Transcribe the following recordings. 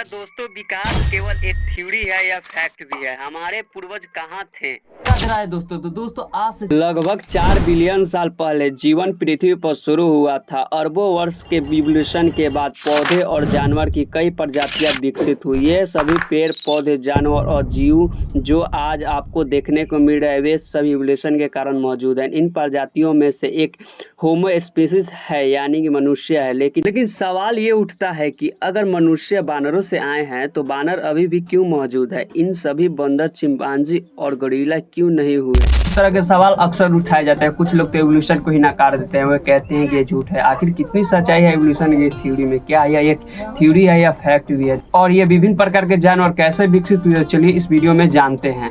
दोस्तों, विकास केवल एक थ्योरी है या फैक्ट भी है। हमारे पूर्वज कहाँ थे? रहा है दोस्तों आज से लगभग 4 बिलियन साल पहले जीवन पृथ्वी पर शुरू हुआ था। अरबों वर्ष के इवोल्यूशन के बाद पौधे और जानवर की कई प्रजातियां विकसित हुई। ये सभी पेड़ पौधे, जानवर और जीव जो आज आपको देखने को मिल रहे हैं, वे सभी इवोल्यूशन के कारण मौजूद हैं। इन प्रजातियों में से एक होमो स्पीसीज है, यानी कि मनुष्य है। लेकिन सवाल ये उठता है कि अगर मनुष्य बानरों से आए हैं तो बानर अभी भी क्यों मौजूद है? इन सभी बंदर, चिंपांजी और गोरिल्ला क्यों नहीं हुए? इस तरह के सवाल अक्सर उठाए जाते हैं। कुछ लोग तो एवोल्यूशन को ही नकार देते हैं, वे कहते हैं कि ये झूठ है। आखिर कितनी सच्चाई है एवोल्यूशन की थ्योरी में? क्या यह एक थ्योरी है या फैक्ट भी है? और ये विभिन्न प्रकार के जानवर कैसे विकसित हुए, चलिए इस वीडियो में जानते हैं।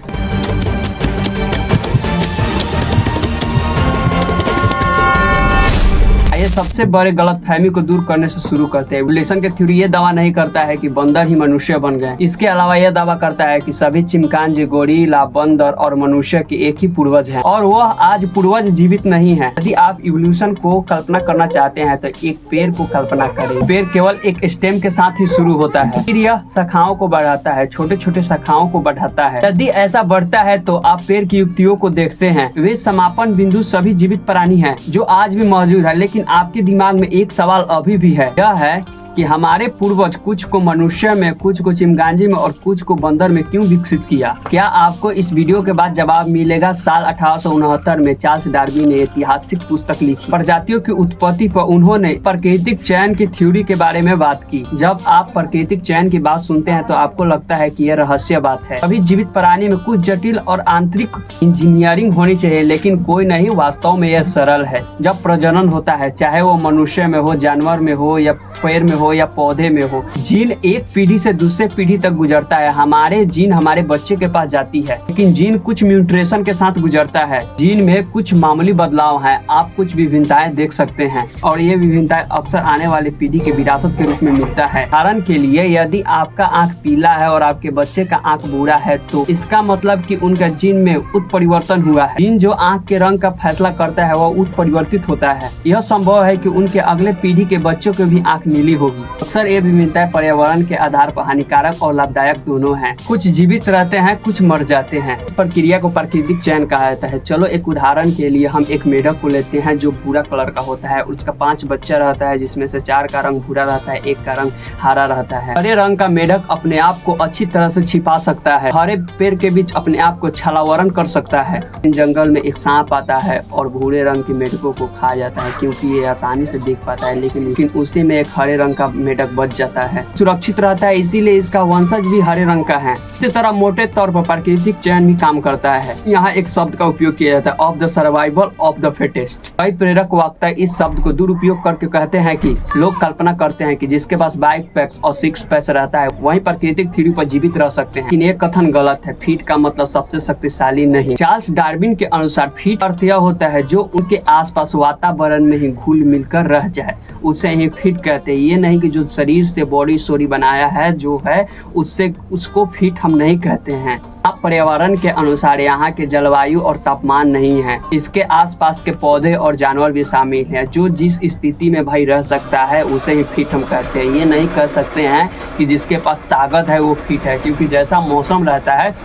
ये सबसे बड़े गलतफहमी को दूर करने से शुरू करते हैं। एवोल्यूशन की थ्योरी ये दावा नहीं करता है कि बंदर ही मनुष्य बन गए। इसके अलावा यह दावा करता है कि सभी चिंपांजी, गोरिल्ला, बंदर और मनुष्य के एक ही पूर्वज हैं और वह आज पूर्वज जीवित नहीं है। यदि आप इवोल्यूशन को कल्पना करना चाहते हैं तो एक पेड़ को कल्पना करें। पेड़ केवल एक स्टेम के साथ ही शुरू होता है, फिर यह शाखाओं को बढ़ाता है, छोटे छोटे शाखाओं को बढ़ाता है। यदि ऐसा बढ़ता है तो आप पेड़ की युक्तियों को देखते हैं। वे समापन बिंदु सभी जीवित प्राणी हैं जो आज भी मौजूद है। लेकिन आपके दिमाग में एक सवाल अभी भी है, यह है कि हमारे पूर्वज कुछ को मनुष्य में, कुछ को चिंपांजी में और कुछ को बंदर में क्यों विकसित किया? क्या आपको इस वीडियो के बाद जवाब मिलेगा? साल 1869 में चार्ल्स डार्विन ने ऐतिहासिक पुस्तक लिखी। प्रजातियों की उत्पत्ति पर उन्होंने प्राकृतिक चयन की थ्योरी के बारे में बात की। जब आप प्राकृतिक चयन की बात सुनते हैं तो आपको लगता है कि यह रहस्य बात है। सभी जीवित प्राणी में कुछ जटिल और आंतरिक इंजीनियरिंग होनी चाहिए, लेकिन कोई नहीं। वास्तव में यह सरल है। जब प्रजनन होता है, चाहे वो मनुष्य में हो, जानवर में हो या पेड़ में हो या पौधे में हो, जीन एक पीढ़ी से दूसरे पीढ़ी तक गुजरता है। हमारे जीन हमारे बच्चे के पास जाती है, लेकिन जीन कुछ म्यूटेशन के साथ गुजरता है। जीन में कुछ मामूली बदलाव है, आप कुछ विभिन्नताएं देख सकते हैं और ये विभिन्नताएं अक्सर आने वाली पीढ़ी के विरासत के रूप में मिलता है। उदाहरण के लिए, यदि आपका आंख पीला है और आपके बच्चे का आंख भूरा है तो इसका मतलब कि उनका जीन में उत्परिवर्तन हुआ है। जीन जो आंख के रंग का फैसला करता है वह उत्परिवर्तित होता है। यह संभव है कि उनके अगले पीढ़ी के बच्चों को भी आंख नीली होगी। अक्सर ये विभिन्नताएं पर्यावरण के आधार पर हानिकारक और लाभदायक दोनों हैं। कुछ जीवित रहते हैं, कुछ मर जाते हैं। इस प्रक्रिया को प्राकृतिक चयन कहा जाता है। चलो एक उदाहरण के लिए हम एक मेढक को लेते हैं जो भूरा कलर का होता है। उसका 5 बच्चा रहता है, जिसमें से 4 का रंग भूरा रहता है, 1 का रंग हरा रहता है। हरे रंग का मेढक अपने आप को अच्छी तरह से छिपा सकता है, हरे पेड़ के बीच अपने आप को छलावरण कर सकता है। जंगल में एक सांप आता है और भूरे रंग के मेढकों को खा जाता है क्योंकि ये आसानी से देख पाता है, लेकिन उसी में एक हरे रंग का मेढक बच जाता है, सुरक्षित रहता है, इसीलिए इसका वंशज भी हरे रंग का है। इसी तरह मोटे तौर पर प्राकृतिक चयन भी काम करता है। यहाँ एक शब्द का उपयोग किया जाता है, of the survival of the fittest. कई प्रेरक वक्ता इस शब्द को दुरुपयोग करके कहते हैं कि लोग कल्पना करते हैं कि जिसके पास 22 पैक्स और 6 पैक्स रहता है वही प्राकृतिक थ्योरी पर जीवित रह सकते हैं, लेकिन ये कथन गलत है। फीट का मतलब सबसे शक्तिशाली नहीं। चार्ल्स डार्विन के अनुसार फीट अर्थ यह होता है जो उनके आसपास वातावरण में ही घुल मिलकर रह जाए, उसे ही फिट कहते हैं। ये नहीं कि जो शरीर से बॉडी सोरी बनाया है जो है उसको फिट हम नहीं कहते हैं। आप पर्यावरण के अनुसार यहाँ के जलवायु और तापमान नहीं है, इसके आसपास के पौधे और जानवर भी शामिल हैं। जो जिस स्थिति में भाई रह सकता है उसे ही फिट हम कहते हैं। ये नहीं कह सकते हैं कि जिसके पास ताकत है वो फिट है, क्योंकि जैसा मौसम रहता है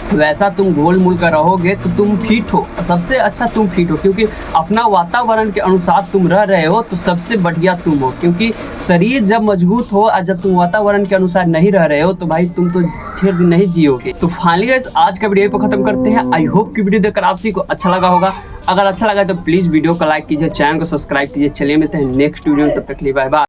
वैसा तुम घोल मूल कर रहोगे तो तुम फिट हो। सबसे अच्छा तुम फिट हो क्योंकि अपना वातावरण के अनुसार तुम रह रहे हो, तो सबसे बढ़िया तुम हो। क्योंकि शरीर जब मजबूत हो और जब तुम वातावरण के अनुसार नहीं रह रहे हो तो भाई तुम तो ढेर दिन नहीं जियोगे। तो फाइनली गाइस, आज का वीडियो पर खत्म करते हैं। आई होप कि वीडियो देखकर आप सभी को अच्छा लगा होगा। अगर अच्छा लगा तो प्लीज वीडियो को लाइक कीजिए, चैनल को सब्सक्राइब कीजिए। चलिए मिलते हैं नेक्स्ट वीडियो में, तब तक के लिए बाय बाय।